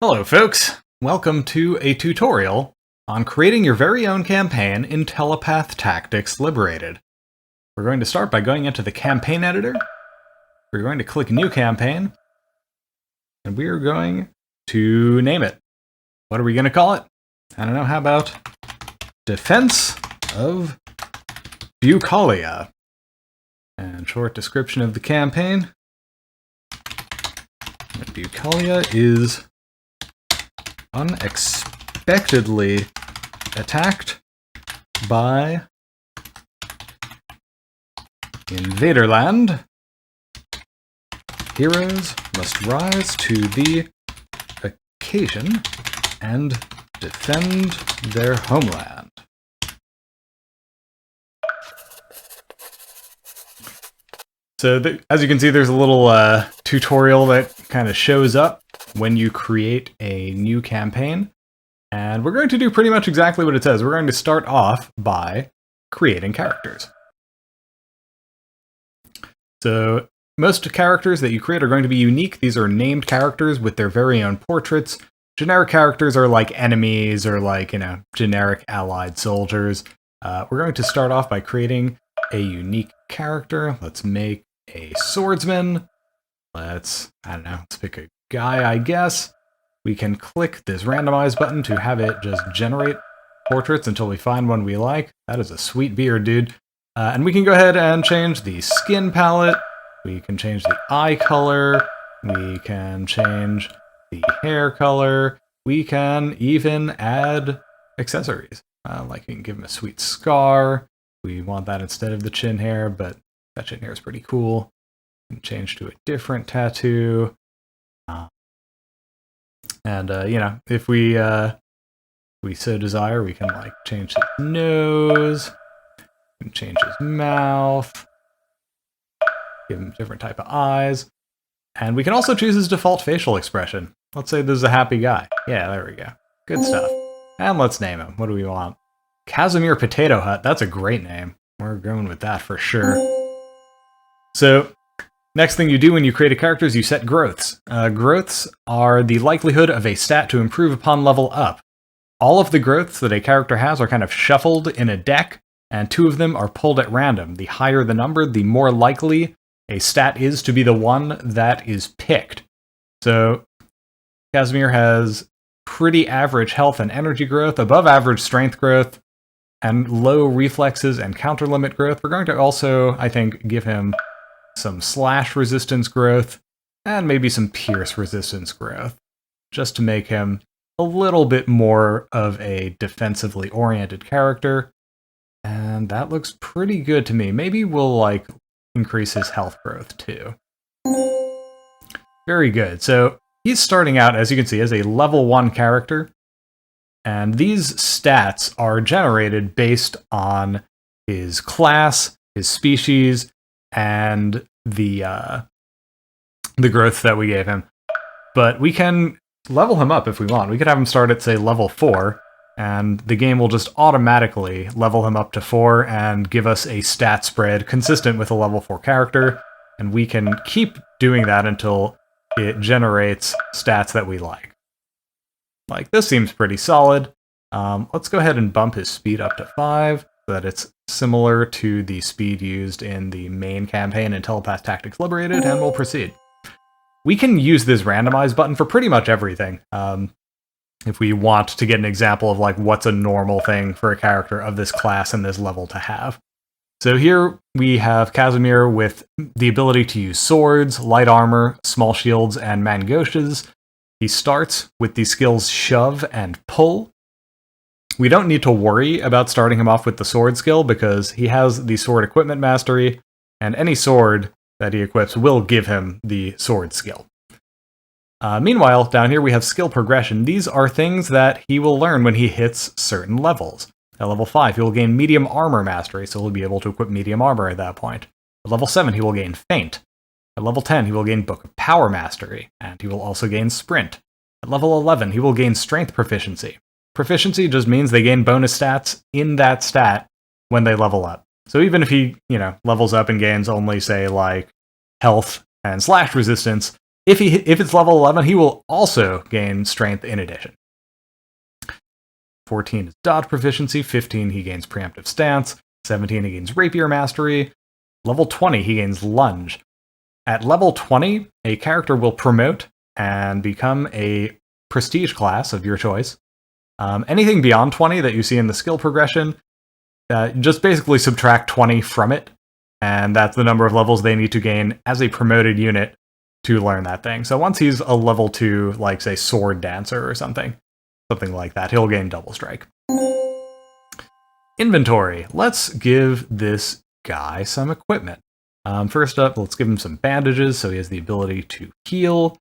Hello folks, welcome to a tutorial on creating your very own campaign in Telepath Tactics Liberated. We're going to start by going into the campaign editor. We're going to click New Campaign, and we are going to name it. What are we going to call it? I don't know, how about Defense of Bucalia? And short description of the campaign. Bucalia is unexpectedly attacked by Invaderland. Heroes must rise to the occasion and defend their homeland. So as you can see, there's a little tutorial that kind of shows up when you create a new campaign. And we're going to do pretty much exactly what it says. We're going to start off by creating characters. So most characters that you create are going to be unique. These are named characters with their very own portraits. Generic characters are like enemies or like, generic allied soldiers. We're going to start off by creating a unique character. Let's make a swordsman. Let's pick a guy, I guess. We can click this randomize button to have it just generate portraits until we find one we like. That is a sweet beard, dude. And we can go ahead and change the skin palette. We can change the eye color. We can change the hair color. We can even add accessories. Like you can give him a sweet scar. We want that instead of the chin hair, but that chin hair is pretty cool. We can change to a different tattoo. If we so desire, we can like change his nose, we can change his mouth, give him a different type of eyes, and we can also choose his default facial expression. Let's say this is a happy guy. Yeah, there we go. Good stuff. And let's name him. What do we want? Casimir Potato Hut. That's a great name. We're going with that for sure. So, next thing you do when you create a character is you set growths. Growths are the likelihood of a stat to improve upon level up. All of the growths that a character has are kind of shuffled in a deck, and 2 of them are pulled at random. The higher the number, the more likely a stat is to be the one that is picked. So, Casimir has pretty average health and energy growth, above average strength growth, and low reflexes and counter limit growth. We're going to also, I think, give him some slash resistance growth, and maybe some pierce resistance growth, just to make him a little bit more of a defensively oriented character. And that looks pretty good to me. Maybe we'll, increase his health growth, too. Very good. So, he's starting out, as you can see, as a level 1 character. And these stats are generated based on his class, his species, and the growth that we gave him. But we can level him up if we want. We could have him start at, say, level 4, and the game will just automatically level him up to 4 and give us a stat spread consistent with a level 4 character. And we can keep doing that until it generates stats that we like. Like, this seems pretty solid. Let's go ahead and bump his speed up to 5, so that it's similar to the speed used in the main campaign in Telepath Tactics Liberated, and we'll proceed. We can use this randomize button for pretty much everything. If we want to get an example of what's a normal thing for a character of this class and this level to have. So here we have Casimir with the ability to use swords, light armor, small shields, and mangoshes. He starts with the skills Shove and Pull. We don't need to worry about starting him off with the sword skill because he has the sword equipment mastery, and any sword that he equips will give him the sword skill. Meanwhile, down here we have skill progression. These are things that he will learn when he hits certain levels. At level 5, he will gain medium armor mastery, so he'll be able to equip medium armor at that point. At level 7, he will gain feint. At level 10, he will gain Book of Power mastery, and he will also gain sprint. At level 11, he will gain strength proficiency. Proficiency just means they gain bonus stats in that stat when they level up. So even if he, levels up and gains only, say, health and slash resistance, if it's level 11, he will also gain strength in addition. 14 is dodge proficiency, 15 he gains preemptive stance, 17 he gains rapier mastery, level 20 he gains lunge. At level 20, a character will promote and become a prestige class of your choice. Anything beyond 20 that you see in the skill progression, just basically subtract 20 from it, and that's the number of levels they need to gain as a promoted unit to learn that thing. So once he's a level 2, like, say, sword dancer or something like that, he'll gain double strike. Inventory. Let's give this guy some equipment. First up, let's give him some bandages so he has the ability to heal.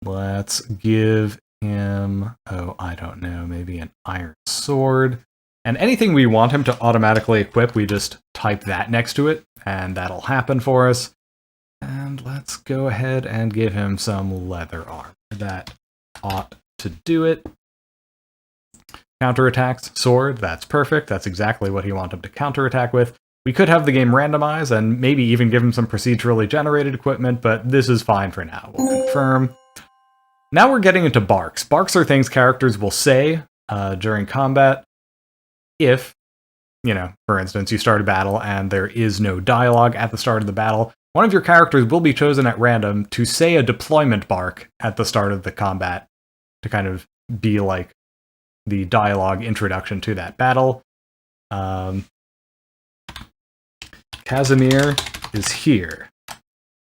Let's give him, oh, I don't know, maybe an iron sword. And anything we want him to automatically equip, we just type that next to it, and that'll happen for us. And let's go ahead and give him some leather armor. That ought to do it. Counterattacks, sword, that's perfect. That's exactly what you want him to counterattack with. We could have the game randomize and maybe even give him some procedurally generated equipment, but this is fine for now. We'll confirm. Now we're getting into barks. Barks are things characters will say during combat if, you know, for instance, you start a battle and there is no dialogue at the start of the battle. One of your characters will be chosen at random to say a deployment bark at the start of the combat to kind of be like the dialogue introduction to that battle. Casimir is here.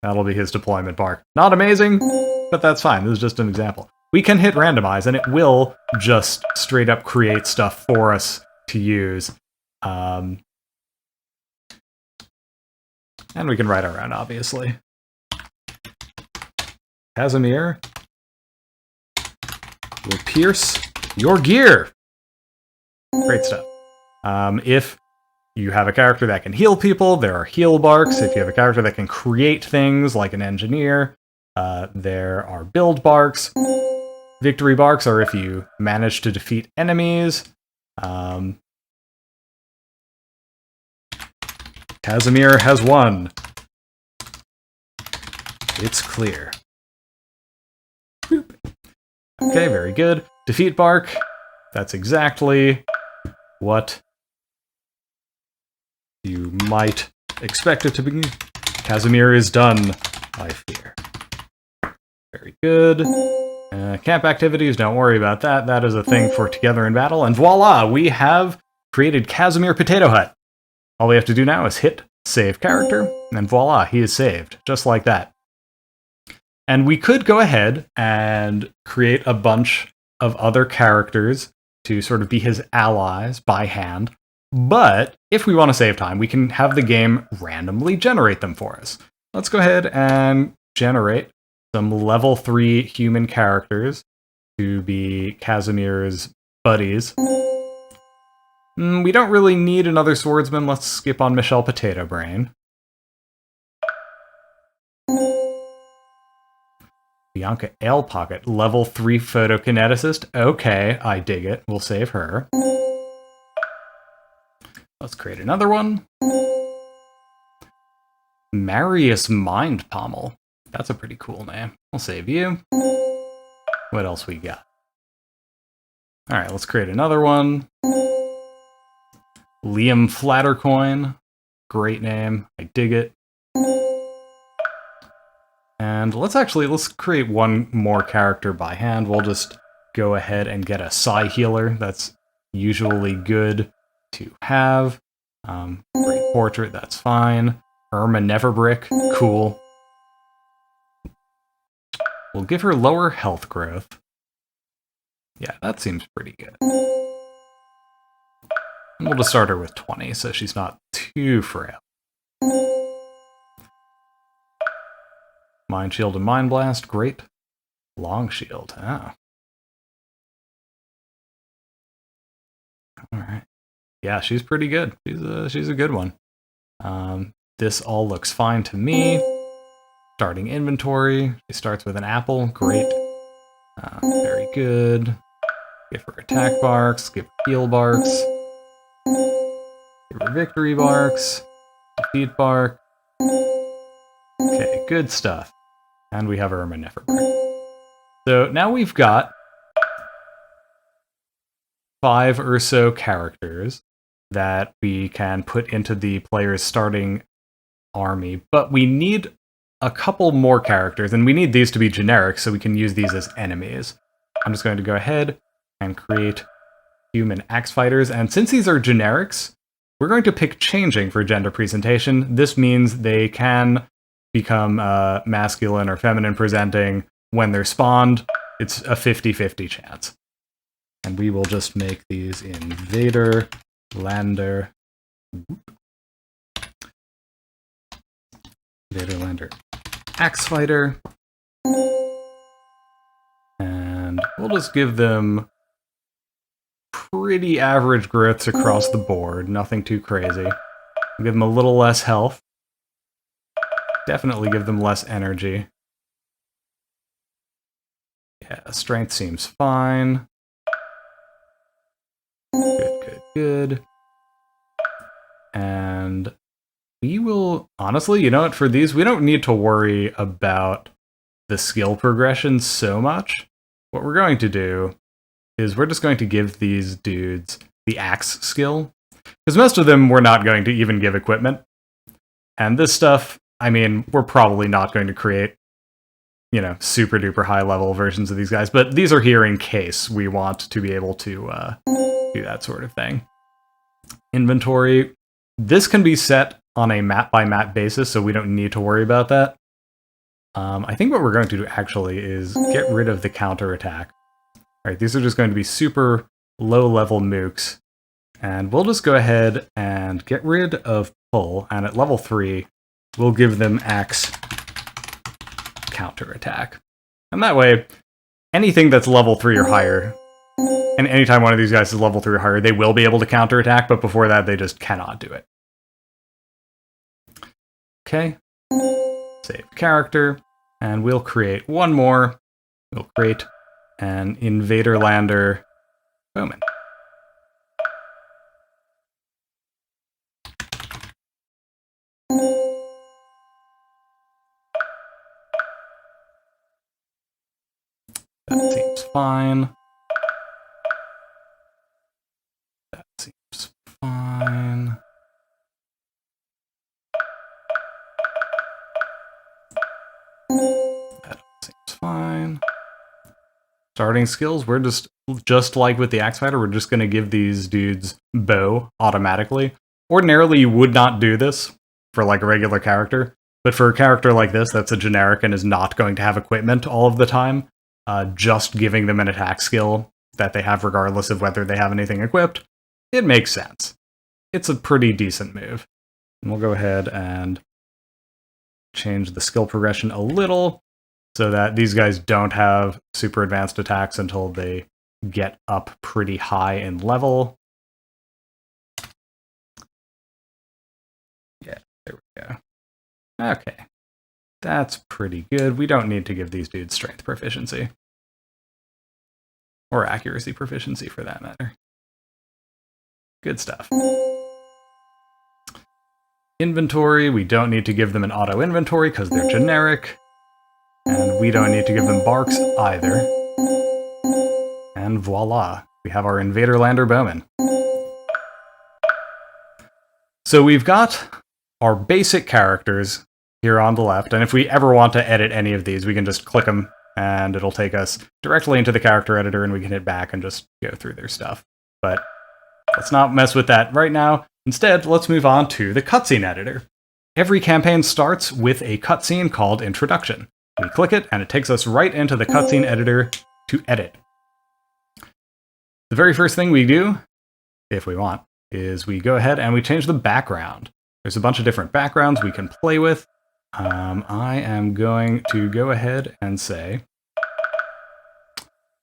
That'll be his deployment bark. Not amazing, but that's fine. This is just an example. We can hit randomize, and it will just straight up create stuff for us to use. And we can write our own, obviously. Casimir will pierce your gear. Great stuff. If you have a character that can heal people, there are heal barks. If you have a character that can create things, like an engineer, there are build barks. Victory barks are if you manage to defeat enemies. Casimir has won. It's clear. Boop. Okay, very good. Defeat bark. That's exactly what you might expect it to be. Casimir is done, I fear. Very good. Camp activities, don't worry about that. That is a thing for Together in Battle. And voila, we have created Casimir Potato Hut. All we have to do now is hit save character, and voila, he is saved, just like that. And we could go ahead and create a bunch of other characters to sort of be his allies by hand. But if we want to save time, we can have the game randomly generate them for us. Let's go ahead and generate some level 3 human characters to be Casimir's buddies. We don't really need another swordsman. Let's skip on Michelle Potato Brain. Bianca Ale Pocket, level 3 photokineticist. Okay, I dig it. We'll save her. Let's create another one. Marius Mind Pommel. That's a pretty cool name. We'll save you. What else we got? Alright, let's create another one. Liam Flattercoin. Great name. I dig it. And let's create one more character by hand. We'll just go ahead and get a Psy Healer. That's usually good to have. Great portrait, that's fine. Irma Neverbrick, cool. We'll give her lower health growth. Yeah, that seems pretty good. And we'll just start her with 20, so she's not too frail. Mind Shield and Mind Blast, great. Long Shield, ah. Alright. Yeah, she's pretty good. She's a good one. This all looks fine to me. Starting inventory. She starts with an apple, great. Very good. Give her attack barks, give her heal barks. Give her victory barks. Defeat bark. Okay, good stuff. And we have our Manifer. So now we've got 5 or so characters that we can put into the player's starting army, but we need a couple more characters, and we need these to be generic so we can use these as enemies. I'm just going to go ahead and create human axe fighters, and since these are generics, we're going to pick changing for gender presentation. This means they can become masculine or feminine presenting when they're spawned. It's a 50-50 chance. And we will just make these Invader, Lander, Axe Fighter, and we'll just give them pretty average growths across the board, nothing too crazy. We'll give them a little less health. Definitely give them less energy. Yeah, strength seems fine. Good. And we will, honestly, you know what, for these, we don't need to worry about the skill progression so much. What we're going to do is we're just going to give these dudes the axe skill, because most of them we're not going to even give equipment. And this stuff, I mean, we're probably not going to create, you know, super duper high level versions of these guys, but these are here in case we want to be able to do that sort of thing. Inventory, this can be set on a map by map basis, so we don't need to worry about that. I think what we're going to do actually is get rid of the counterattack. Alright, these are just going to be super low level mooks, and we'll just go ahead and get rid of pull, and at level 3 we'll give them axe counterattack. And that way, anything that's level 3 or higher, and anytime one of these guys is level 3 or higher, they will be able to counterattack, but before that they just cannot do it. Okay, save character, and we'll create one more. We'll create an Invader Lander Bowman. That seems fine. That seems fine. That seems fine. Starting skills, we're just like with the Axe Fighter, we're just going to give these dudes bow automatically. Ordinarily, you would not do this for like a regular character, but for a character like this that's a generic and is not going to have equipment all of the time, just giving them an attack skill that they have regardless of whether they have anything equipped, it makes sense. It's a pretty decent move. And we'll go ahead and change the skill progression a little so that these guys don't have super advanced attacks until they get up pretty high in level. Yeah, there we go. Okay. That's pretty good. We don't need to give these dudes strength proficiency. Or accuracy proficiency, for that matter. Good stuff. Inventory, we don't need to give them an auto inventory because they're generic. And we don't need to give them barks either. And voila, we have our Invader Lander Bowman. So we've got our basic characters here on the left, and if we ever want to edit any of these, we can just click them, and it'll take us directly into the character editor, and we can hit back and just go through their stuff. But let's not mess with that right now. Instead, let's move on to the cutscene editor. Every campaign starts with a cutscene called Introduction. We click it, and it takes us right into the cutscene editor to edit. The very first thing we do, if we want, is we go ahead and we change the background. There's a bunch of different backgrounds we can play with. I am going to go ahead and say,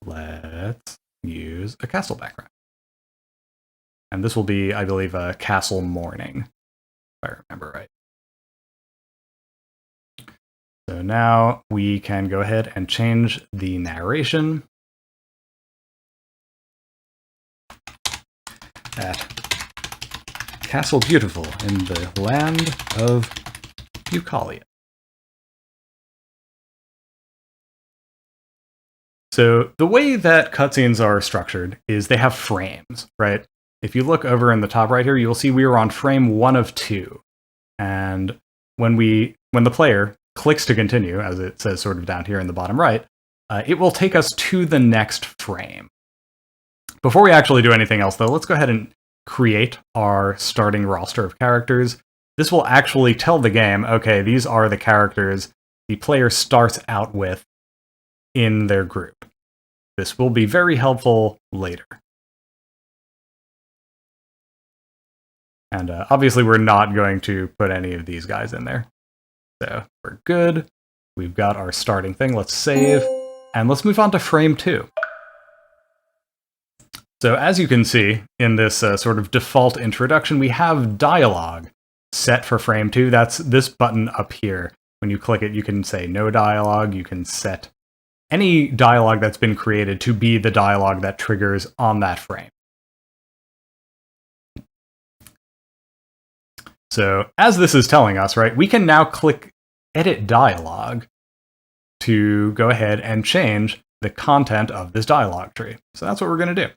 let's use a castle background. And this will be, I believe, a castle morning, if I remember right. So now we can go ahead and change the narration at Castle Beautiful in the land of Bucalia. So the way that cutscenes are structured is they have frames, right? If you look over in the top right here, you'll see we are on frame 1 of 2. And when the player clicks to continue, as it says sort of down here in the bottom right, it will take us to the next frame. Before we actually do anything else, though, let's go ahead and create our starting roster of characters. This will actually tell the game, okay, these are the characters the player starts out with in their group. This will be very helpful later. And obviously we're not going to put any of these guys in there. So we're good. We've got our starting thing. Let's save. And let's move on to frame 2. So as you can see in this sort of default introduction, we have dialogue set for frame 2. That's this button up here. When you click it, you can say no dialogue. You can set any dialogue that's been created to be the dialogue that triggers on that frame. So as this is telling us, right, we can now click Edit Dialogue to go ahead and change the content of this dialog tree. So that's what we're going to do.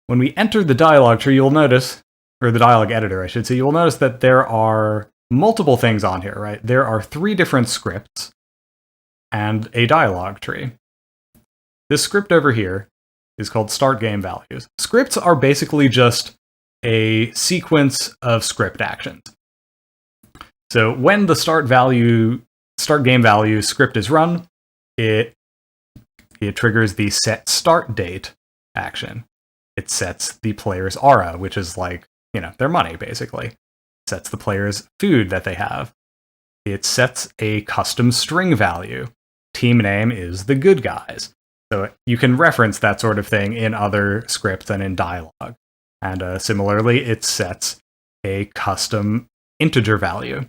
When we enter the dialog tree, you'll notice, or the dialog editor, I should say, you'll notice that there are multiple things on here, right? There are 3 different scripts and a dialog tree. This script over here is called Start Game Values. Scripts are basically just a sequence of script actions. So when the start game value script is run, it triggers the set start date action. It sets the player's aura, which is like, their money, basically. It sets the player's food that they have. It sets a custom string value. Team name is the good guys. So you can reference that sort of thing in other scripts and in dialogue. And similarly, it sets a custom integer value.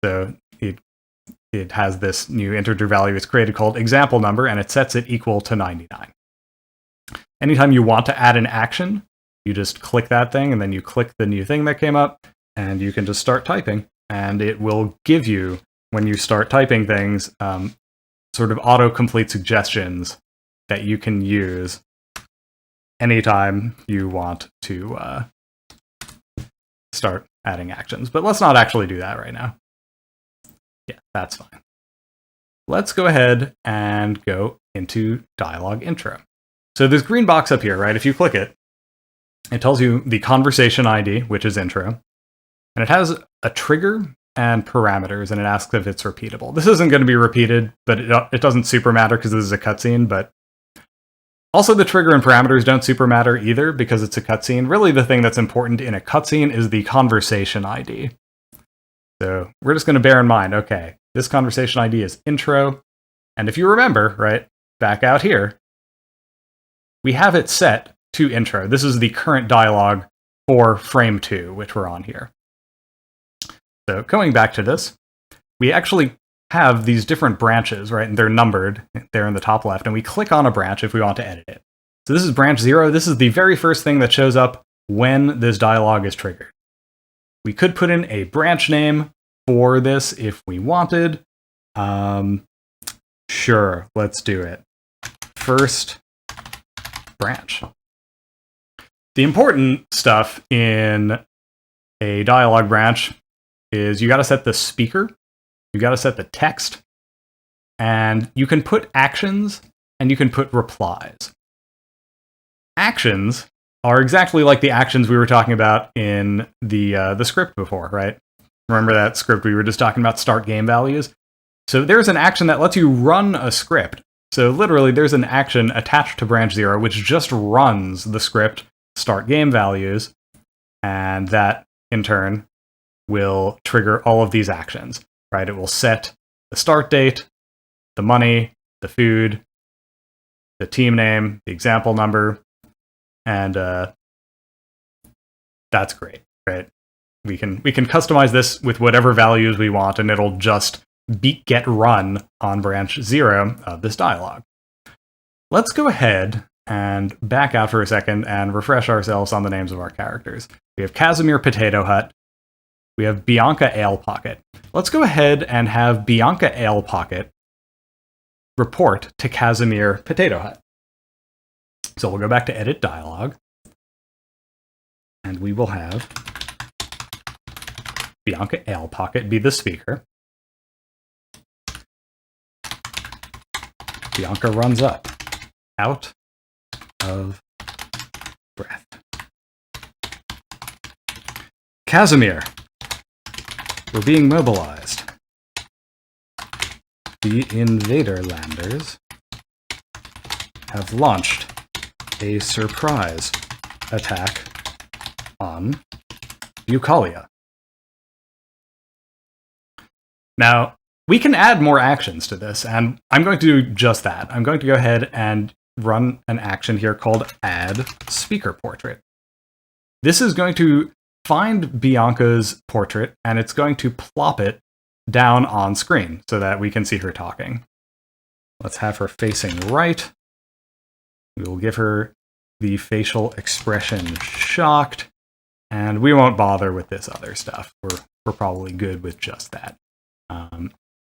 So it has this new integer value it's created called example number, and it sets it equal to 99. Anytime you want to add an action, you just click that thing, and then you click the new thing that came up, and you can just start typing. And it will give you, when you start typing things, sort of autocomplete suggestions that you can use anytime you want to start adding actions. But let's not actually do that right now. Yeah, that's fine. Let's go ahead and go into dialog intro. So this green box up here, right, if you click it, it tells you the conversation ID, which is intro, and it has a trigger and parameters, and it asks if it's repeatable. This isn't going to be repeated, but it doesn't super matter because this is a cutscene, but also the trigger and parameters don't super matter either because it's a cutscene. Really the thing that's important in a cutscene is the conversation ID. So we're just going to bear in mind, okay, this conversation ID is intro, and if you remember, right, back out here, we have it set to intro. This is the current dialogue for frame 2, which we're on here. So going back to this, we actually have these different branches, right? And they're numbered there in the top left, and we click on a branch if we want to edit it. So this is branch 0. This is the very first thing that shows up when this dialogue is triggered. We could put in a branch name for this if we wanted. Sure, let's do it. First branch. The important stuff in a dialogue branch is you got to set the speaker, you got to set the text, and you can put actions and you can put replies. Actions are exactly like the actions we were talking about in the script before, right? Remember that script we were just talking about, start game values? So there's an action that lets you run a script. So literally there's an action attached to branch 0 which just runs the script start game values, and that in turn will trigger all of these actions, right? It will set the start date, the money, the food, the team name, the example number, and that's great, right? We can customize this with whatever values we want, and it'll just get run on branch 0 of this dialogue. Let's go ahead and back out for a second and refresh ourselves on the names of our characters. We have Casimir Potato Hut. We have Bianca Ale Pocket. Let's go ahead and have Bianca Ale Pocket report to Casimir Potato Hut. So we'll go back to edit dialogue, and we will have Bianca Ale Pocket be the speaker. Bianca runs up, out of breath. Casimir, we're being mobilized. The Invaderlanders have launched a surprise attack on Bucalia. Now, we can add more actions to this, and I'm going to do just that. I'm going to go ahead and run an action here called Add Speaker Portrait. This is going to find Bianca's portrait, and it's going to plop it down on screen so that we can see her talking. Let's have her facing right. We will give her the facial expression shocked, and we won't bother with this other stuff. We're probably good with just that.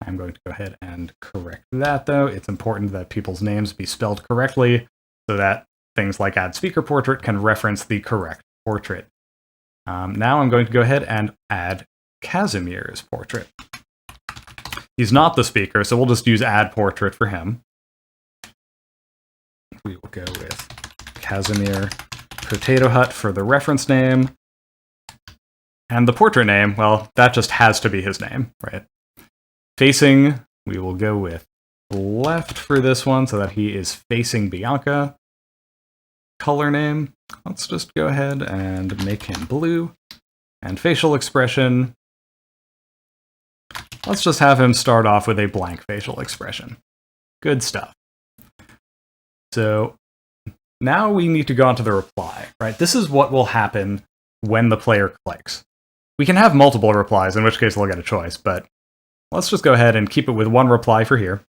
I'm going to go ahead and correct that, though. It's important that people's names be spelled correctly so that things like Add Speaker Portrait can reference the correct portrait. Now I'm going to go ahead and add Casimir's portrait. He's not the speaker, so we'll just use Add Portrait for him. We will go with Casimir Potato Hut for the reference name. And the portrait name, well, that just has to be his name, right? Facing, we will go with left for this one so that he is facing Bianca. Color name, let's just go ahead and make him blue. And facial expression, let's just have him start off with a blank facial expression. Good stuff. So now we need to go on to the reply, right? This is what will happen when the player clicks. We can have multiple replies, in which case they'll get a choice, but let's just go ahead and keep it with one reply for here.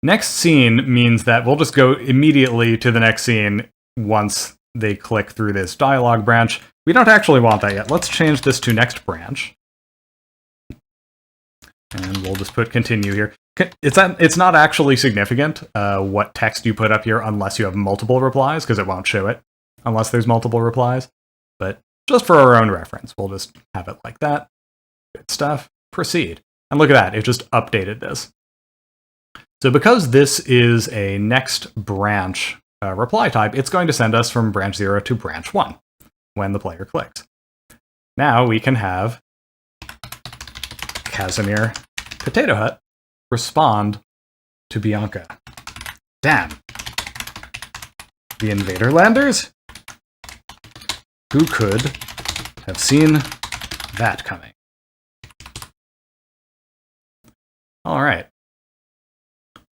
Next scene means that we'll just go immediately to the next scene once they click through this dialogue branch. We don't actually want that yet. Let's change this to next branch. And we'll just put continue here. It's not actually significant what text you put up here unless you have multiple replies, because it won't show it unless there's multiple replies. But just for our own reference, we'll just have it like that. Good stuff. Proceed. And look at that, it just updated this. So because this is a next branch reply type, it's going to send us from branch 0 to branch 1 when the player clicks. Now we can have Casimir Potato Hut respond to Bianca. Damn. The Invaderlanders? Who could have seen that coming? All right.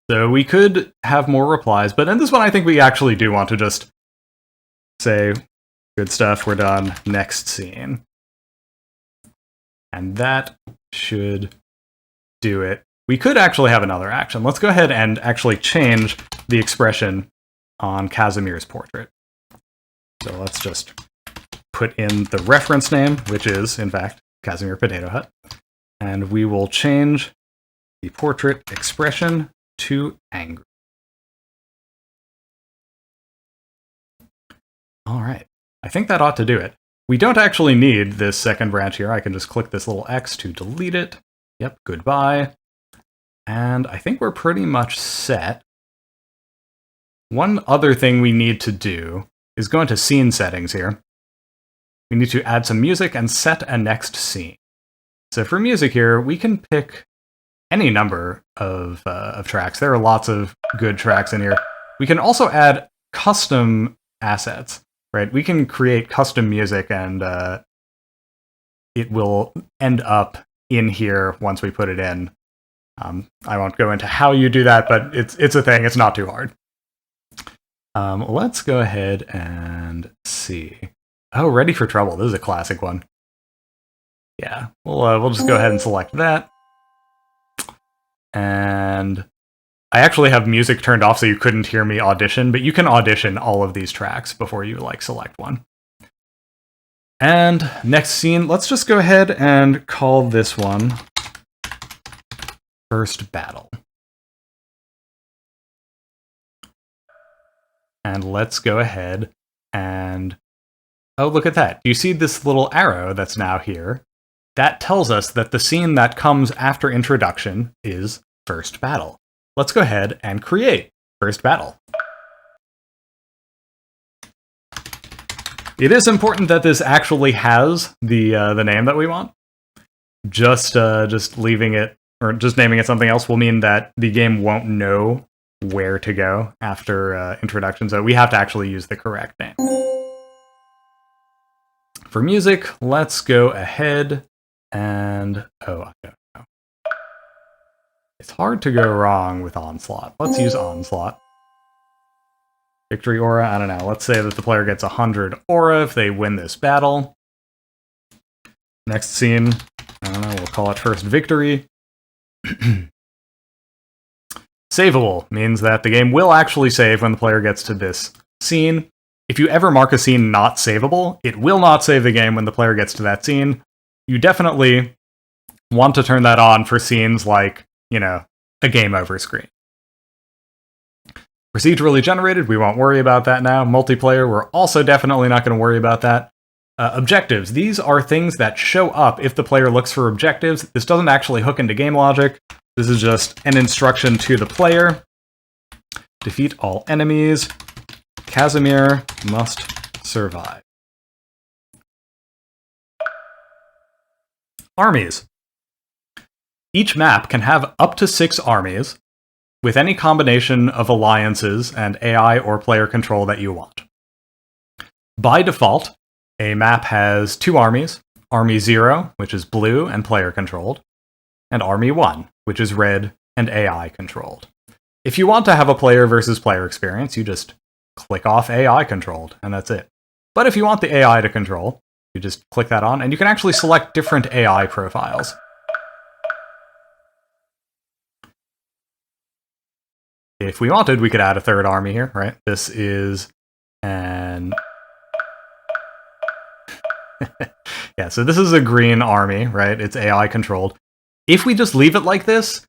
So we could have more replies, but in this one I think we actually do want to just say, good stuff, we're done, next scene. And that should do it. We could actually have another action. Let's go ahead and actually change the expression on Casimir's portrait. So let's just put in the reference name, which is, in fact, Casimir Potato Hut. And we will change the portrait expression to angry. All right. I think that ought to do it. We don't actually need this second branch here. I can just click this little X to delete it. Yep, goodbye. And I think we're pretty much set. One other thing we need to do is go into scene settings here. We need to add some music and set a next scene. So for music here, we can pick any number of tracks. There are lots of good tracks in here. We can also add custom assets, right? We can create custom music and it will end up in here once we put it in. I won't go into how you do that, but it's a thing. It's not too hard. Let's go ahead and see. Oh, Ready for Trouble. This is a classic one. Yeah, we'll just go ahead and select that. And I actually have music turned off so you couldn't hear me audition, but you can audition all of these tracks before you select one. And next scene, let's just go ahead and call this one First Battle. And let's go ahead and... Oh, look at that. You see this little arrow that's now here? That tells us that the scene that comes after introduction is First Battle. Let's go ahead and create First Battle. It is important that this actually has the name that we want. Just leaving it, or just naming it something else will mean that the game won't know where to go after introduction, so we have to actually use the correct name. For music, let's go ahead and... Oh, I don't know. It's hard to go wrong with Onslaught. Let's use Onslaught. Victory Aura, I don't know. Let's say that the player gets 100 Aura if they win this battle. Next scene, I don't know, we'll call it First Victory. Saveable means that the game will actually save when the player gets to this scene. If you ever mark a scene not savable, it will not save the game when the player gets to that scene. You definitely want to turn that on for scenes like, you know, a game over screen. Procedurally generated, we won't worry about that now. Multiplayer, we're also definitely not going to worry about that. Objectives, these are things that show up if the player looks for objectives. This doesn't actually hook into game logic. This is just an instruction to the player. Defeat all enemies. Casimir must survive. Armies. Each map can have up to 6 armies, with any combination of alliances and AI or player control that you want. By default, a map has 2 armies, Army 0, which is blue and player controlled, and Army 1, which is red and AI controlled. If you want to have a player versus player experience, you just click off AI controlled, and that's it. But if you want the AI to control, you just click that on, and you can actually select different AI profiles. If we wanted, we could add a 3rd army here, right? This is an... yeah, so this is a green army, right? It's AI controlled. If we just leave it like this,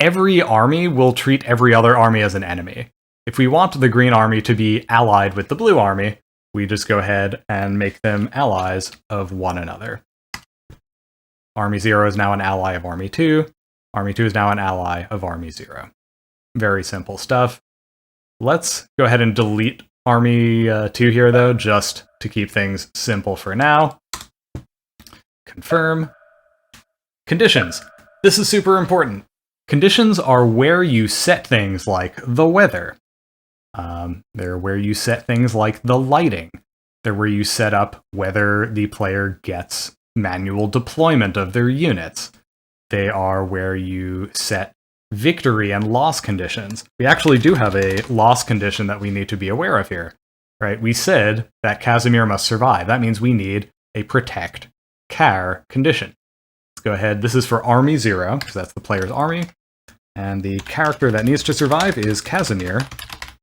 every army will treat every other army as an enemy. If we want the green army to be allied with the blue army, we just go ahead and make them allies of one another. Army 0 is now an ally of Army 2. Army 2 is now an ally of Army 0. Very simple stuff. Let's go ahead and delete Army 2 here, though, just to keep things simple for now. Confirm. Conditions. This is super important. Conditions are where you set things like the weather. They're where you set things like the lighting. They're where you set up whether the player gets manual deployment of their units. They are where you set victory and loss conditions. We actually do have a loss condition that we need to be aware of here, right? We said that Casimir must survive. That means we need a protect Car condition. Let's go ahead. This is for Army 0, because that's the player's army. And the character that needs to survive is Casimir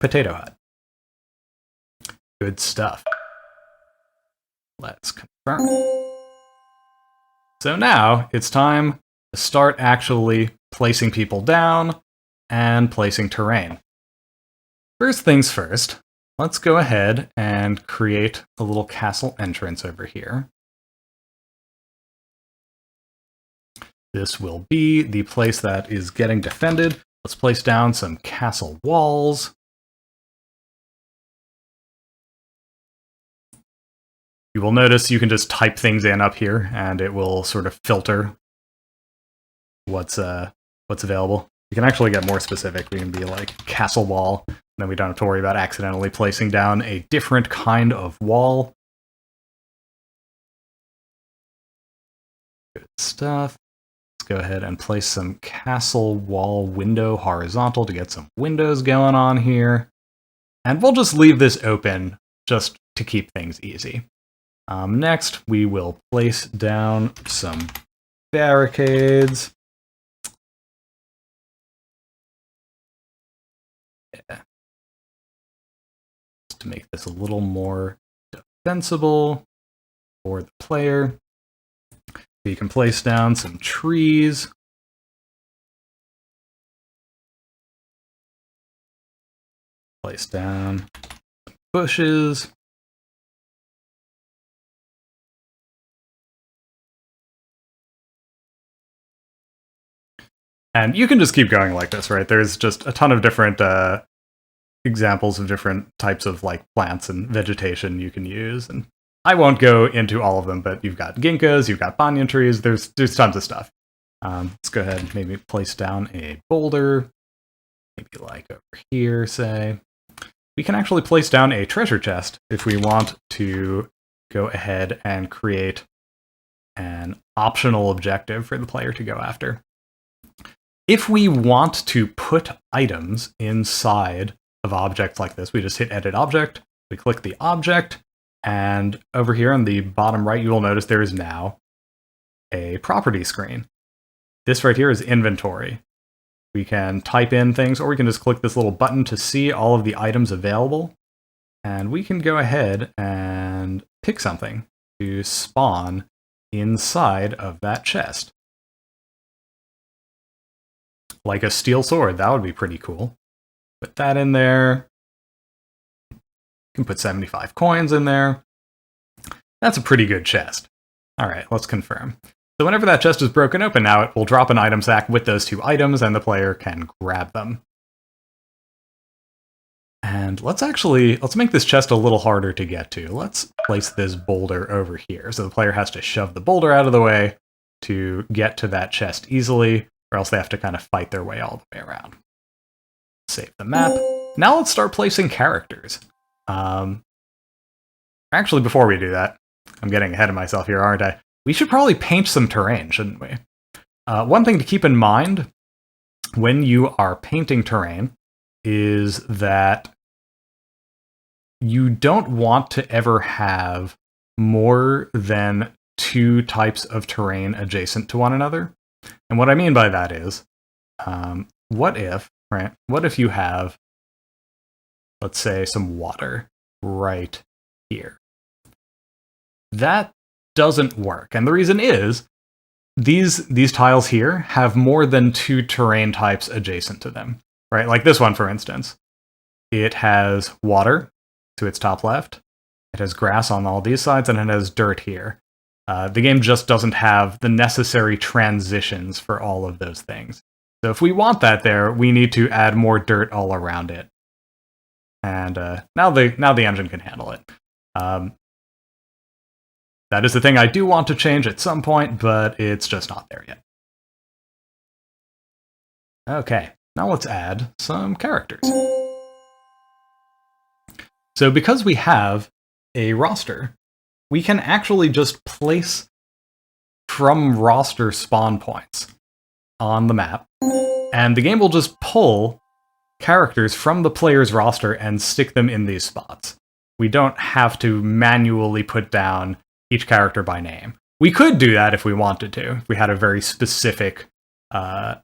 Potato Head. Good stuff. Let's confirm. So now it's time to start actually placing people down and placing terrain. First things first, let's go ahead and create a little castle entrance over here. This will be the place that is getting defended. Let's place down some castle walls. You will notice you can just type things in up here, and it will sort of filter what's available. We can actually get more specific. We can be like castle wall, and then we don't have to worry about accidentally placing down a different kind of wall. Good stuff. Let's go ahead and place some castle wall window horizontal to get some windows going on here. And we'll just leave this open just to keep things easy. Next, we will place down some barricades. Yeah. Just to make this a little more defensible for the player. You can place down some trees. Place down bushes. And you can just keep going like this, right? There's just a ton of different examples of different types of like plants and vegetation you can use. And I won't go into all of them, but you've got ginkgos, you've got banyan trees, there's tons of stuff. Let's go ahead and maybe place down a boulder, maybe like over here, say. We can actually place down a treasure chest if we want to go ahead and create an optional objective for the player to go after. If we want to put items inside of objects like this, we just hit Edit Object, we click the object, and over here on the bottom right, you will notice there is now a property screen. This right here is inventory. We can type in things, or we can just click this little button to see all of the items available, and we can go ahead and pick something to spawn inside of that chest. Like a steel sword, that would be pretty cool. Put that in there. You can put 75 coins in there. That's a pretty good chest. All right, let's confirm. So whenever that chest is broken open now, it will drop an item sack with those 2 items, and the player can grab them. And let's make this chest a little harder to get to. Let's place this boulder over here. So the player has to shove the boulder out of the way to get to that chest easily, or else they have to kind of fight their way all the way around. Save the map. Now let's start placing characters. Actually, before we do that, I'm getting ahead of myself here, aren't I? We should probably paint some terrain, shouldn't we? One thing to keep in mind when you are painting terrain is that you don't want to ever have more than 2 types of terrain adjacent to one another. And what I mean by that is, what if you have, let's say, some water right here? That doesn't work. And the reason is, these tiles here have more than 2 terrain types adjacent to them, right? Like this one, for instance. It has water to its top left, it has grass on all these sides, and it has dirt here. The game just doesn't have the necessary transitions for all of those things. So if we want that there, we need to add more dirt all around it. And now the engine can handle it. That is the thing I do want to change at some point, but it's just not there yet. Okay, now let's add some characters. So because we have a roster, we can actually just place from roster spawn points on the map, and the game will just pull characters from the player's roster and stick them in these spots. We don't have to manually put down each character by name. We could do that if we wanted to, if we had a very specific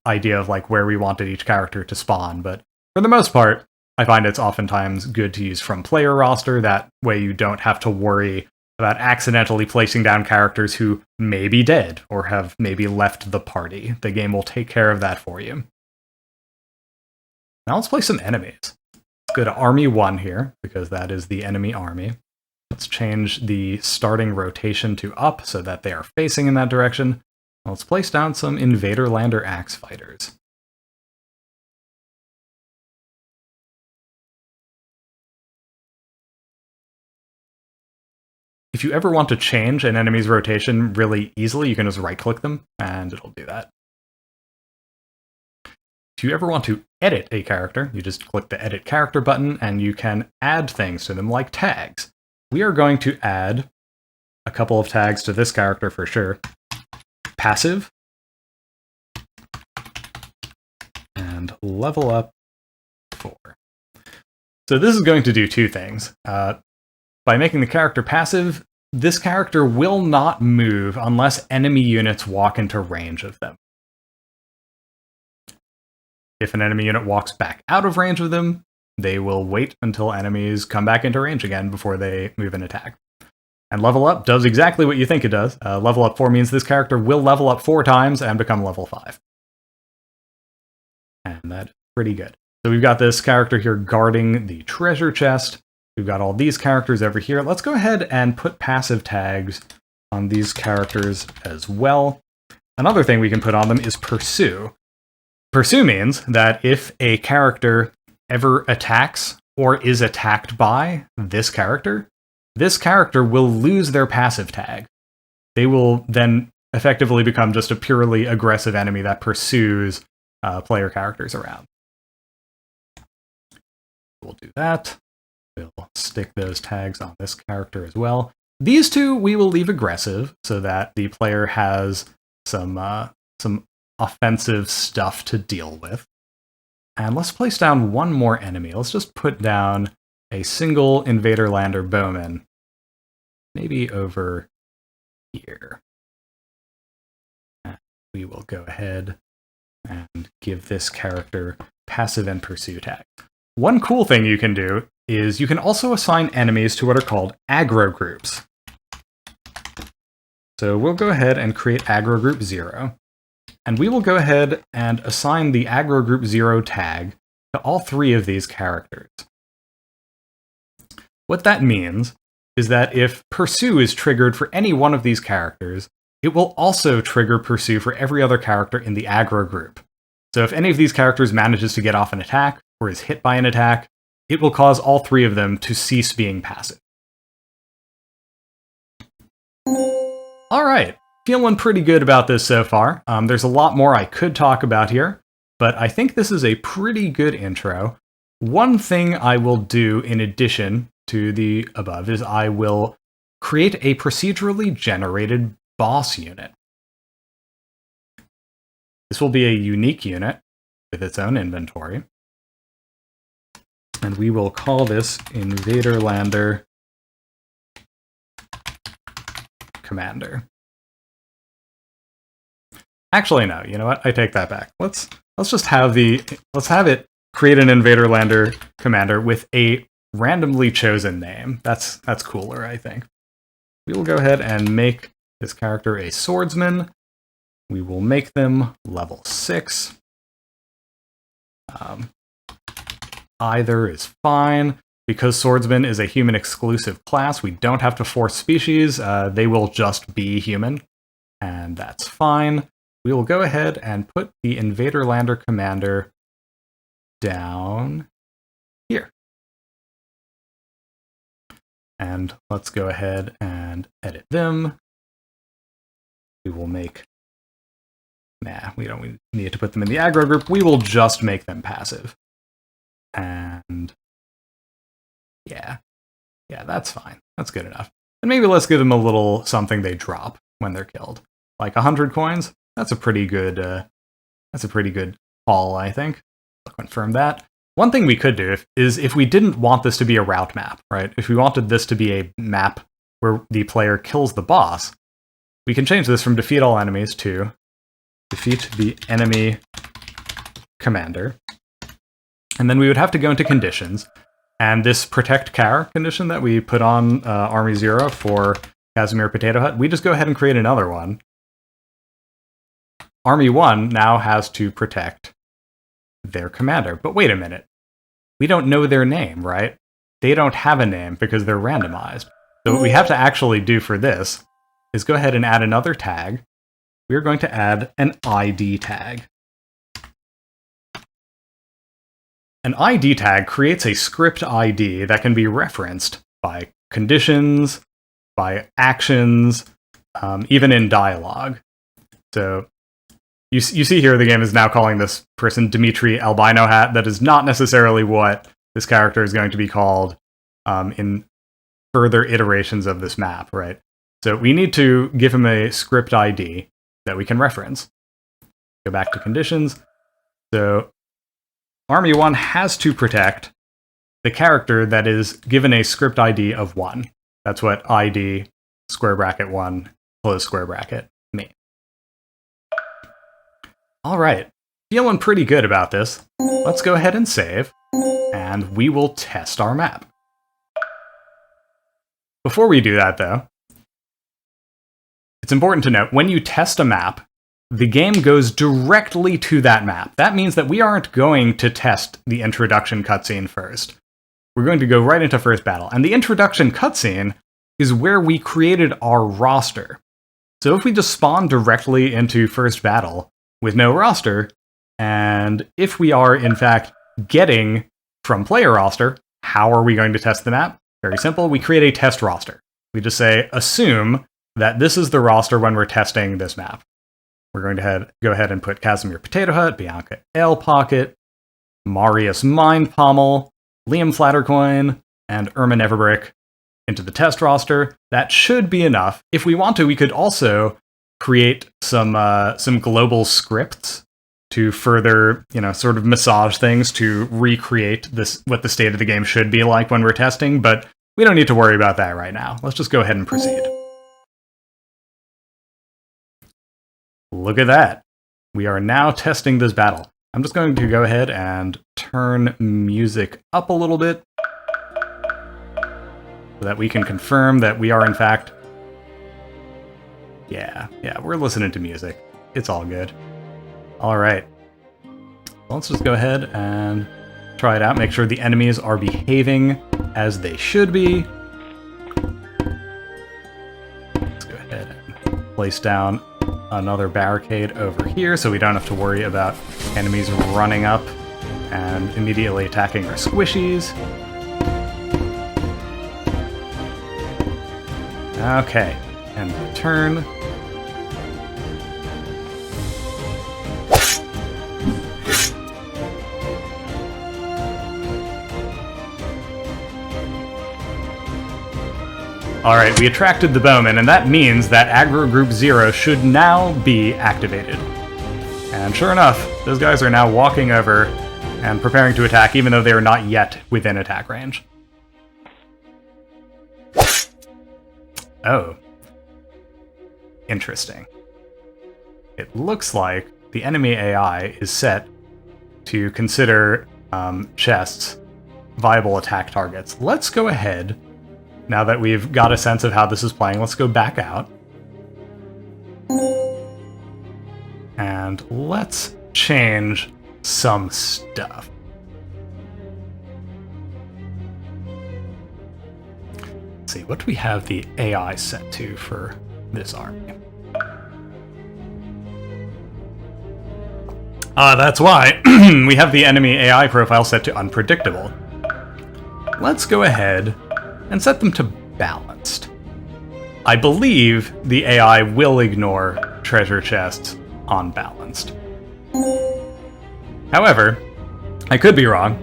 idea of like where we wanted each character to spawn, but for the most part, I find it's oftentimes good to use from player roster. That way you don't have to worry about accidentally placing down characters who may be dead or have maybe left the party. The game will take care of that for you. Now let's play some enemies. Let's go to Army 1 here, because that is the enemy army. Let's change the starting rotation to up so that they are facing in that direction. Let's place down some Invader Lander Axe Fighters. If you ever want to change an enemy's rotation really easily, you can just right-click them, and it'll do that. If you ever want to edit a character, you just click the Edit Character button, and you can add things to them, like tags. We are going to add a couple of tags to this character for sure. Passive. And level up 4. So this is going to do 2 things. By making the character passive, this character will not move unless enemy units walk into range of them. If an enemy unit walks back out of range of them, they will wait until enemies come back into range again before they move and attack. And level up does exactly what you think it does. Level up 4 means this character will level up 4 times and become level 5. And that's pretty good. So we've got this character here guarding the treasure chest. We've got all these characters over here. Let's go ahead and put passive tags on these characters as well. Another thing we can put on them is pursue. Pursue means that if a character ever attacks or is attacked by this character will lose their passive tag. They will then effectively become just a purely aggressive enemy that pursues player characters around. We'll do that. We'll stick those tags on this character as well. These two we will leave aggressive so that the player has some offensive stuff to deal with. And let's place down one more enemy. Let's just put down a single Invader Lander Bowman. Maybe over here. And we will go ahead and give this character passive and pursue tag. One cool thing you can do is you can also assign enemies to what are called aggro groups. So we'll go ahead and create aggro group 0. And we will go ahead and assign the aggro group 0 tag to all 3 of these characters. What that means is that if pursue is triggered for any one of these characters, it will also trigger pursue for every other character in the aggro group. So if any of these characters manages to get off an attack or is hit by an attack, it will cause all 3 of them to cease being passive. All right, feeling pretty good about this so far. There's a lot more I could talk about here, but I think this is a pretty good intro. One thing I will do in addition to the above is I will create a procedurally generated boss unit. This will be a unique unit with its own inventory. And we will call this Invader Lander Commander. Actually, no, you know what? I take that back. Let's just have it create an Invader Lander Commander with a randomly chosen name. That's cooler, I think. We will go ahead and make this character a swordsman. We will make them level 6. Either is fine. Because swordsman is a human exclusive class, we don't have to force species. They will just be human, and that's fine. We will go ahead and put the Invader Lander Commander down here. And let's go ahead and edit them. We will make... Nah, we don't need to put them in the aggro group. We will just make them passive. And... Yeah, that's fine. That's good enough. And maybe let's give them a little something they drop when they're killed. Like 100 coins? That's a pretty good haul, I think. I'll confirm that. One thing we could do is if we didn't want this to be a route map, right? If we wanted this to be a map where the player kills the boss, we can change this from defeat all enemies to defeat the enemy commander. And then we would have to go into conditions. And this protect Char condition that we put on Army 0 for Casimir Potato Hut, we just go ahead and create another one. Army 1 now has to protect their commander. But wait a minute. We don't know their name, right? They don't have a name because they're randomized. So what we have to actually do for this is go ahead and add another tag. We're going to add an ID tag. An ID tag creates a script ID that can be referenced by conditions, by actions, even in dialogue. So you see here the game is now calling this person Dimitri Albino Hat. That is not necessarily what this character is going to be called in further iterations of this map, right? So we need to give him a script ID that we can reference. Go back to conditions. So Army 1 has to protect the character that is given a script ID of 1. That's what ID square bracket 1 close square bracket mean. All right, feeling pretty good about this. Let's go ahead and save, and we will test our map. Before we do that, though, it's important to note, when you test a map, the game goes directly to that map. That means that we aren't going to test the introduction cutscene first. we're going to go right into first battle. And the introduction cutscene is where we created our roster. So if we just spawn directly into first battle with no roster, and if we are in fact getting from player roster, how are we going to test the map? Very simple, we create a test roster. We just say, assume that this is the roster when we're testing this map. We're going to go ahead and put Casimir Potato Hut, Bianca Ale Pocket, Marius Mind Pommel, Liam Flattercoin, and Irma Neverbrick into the test roster. That should be enough. If we want to, we could also create some global scripts to further, sort of massage things to recreate what the state of the game should be like when we're testing, but we don't need to worry about that right now. Let's just go ahead and proceed. Look at that. We are now testing this battle. I'm just going to go ahead and turn music up a little bit so that we can confirm that we are in fact... Yeah, we're listening to music. It's all good. Alright. Let's just go ahead and try it out. Make sure the enemies are behaving as they should be. Let's go ahead and place down another barricade over here so we don't have to worry about enemies running up and immediately attacking our squishies. Okay, and turn. Alright, we attracted the bowman, and that means that Aggro Group 0 should now be activated. And sure enough, those guys are now walking over and preparing to attack, even though they are not yet within attack range. Oh. Interesting. It looks like the enemy AI is set to consider chests viable attack targets. Let's go ahead. Now that we've got a sense of how this is playing, let's go back out. And let's change some stuff. Let's see, what do we have the AI set to for this army? That's why we have the enemy AI profile set to unpredictable. Let's go ahead and set them to balanced. I believe the AI will ignore treasure chests on balanced. However, I could be wrong.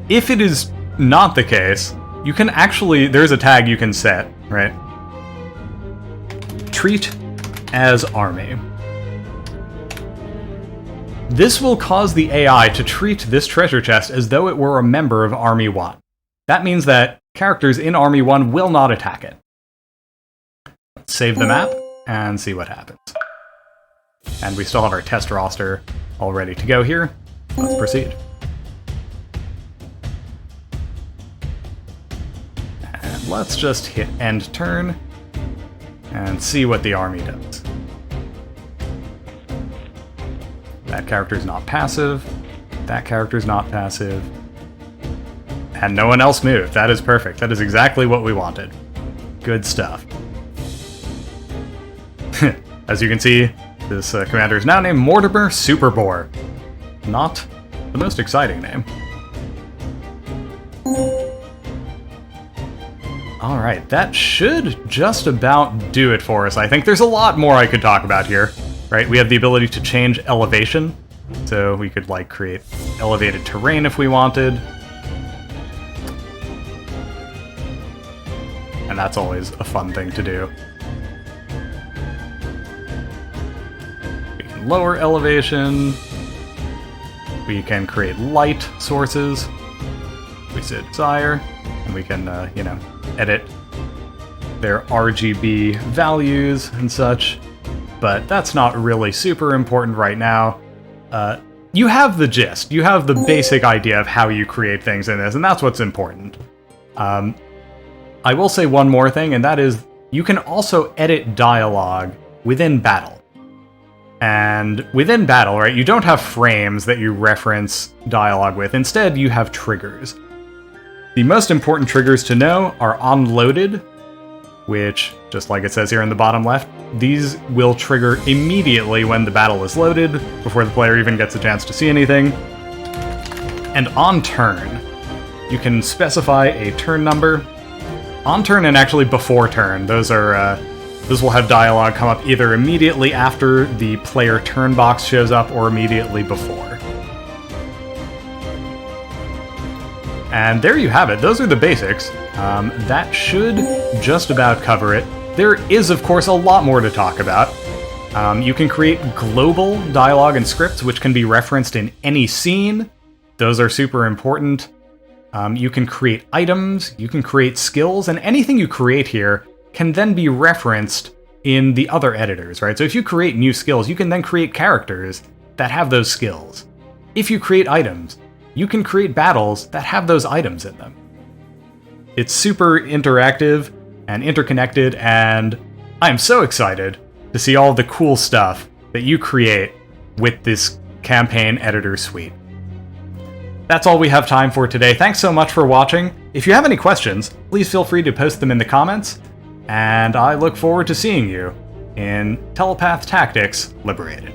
If it is not the case, you can actually, there's a tag you can set, right? Treat as army. This will cause the AI to treat this treasure chest as though it were a member of Army 1. That means that characters in Army 1 will not attack it. Let's save the map and see what happens. And we still have our test roster all ready to go here. Let's proceed. And let's just hit end turn and see what the army does. That character's not passive. That character's not passive. And no one else moved. That is perfect. That is exactly what we wanted. Good stuff. As you can see, this commander is now named Mortimer Superbore. Not the most exciting name. Alright, that should just about do it for us. I think there's a lot more I could talk about here. Right, we have the ability to change elevation. So we could, like, create elevated terrain if we wanted. And that's always a fun thing to do. We can lower elevation. We can create light sources. We so desire. And we can, edit their RGB values and such. But that's not really super important right now. You have the gist. You have the basic idea of how you create things in this, and that's what's important. I will say one more thing, and that is you can also edit dialogue within battle. And within battle, right, you don't have frames that you reference dialogue with. Instead, you have triggers. The most important triggers to know are onloaded, which, just like it says here in the bottom left, these will trigger immediately when the battle is loaded, before the player even gets a chance to see anything. And on turn, you can specify a turn number. On turn and actually before turn, those will have dialogue come up either immediately after the player turn box shows up or immediately before. And there you have it. Those are the basics. That should just about cover it. There is, of course, a lot more to talk about. You can create global dialogue and scripts, which can be referenced in any scene. Those are super important. You can create items, you can create skills, and anything you create here can then be referenced in the other editors, right? So if you create new skills, you can then create characters that have those skills. If you create items, you can create battles that have those items in them. It's super interactive and interconnected, and I am so excited to see all the cool stuff that you create with this campaign editor suite. That's all we have time for today. Thanks so much for watching. If you have any questions, please feel free to post them in the comments, and I look forward to seeing you in Telepath Tactics Liberated.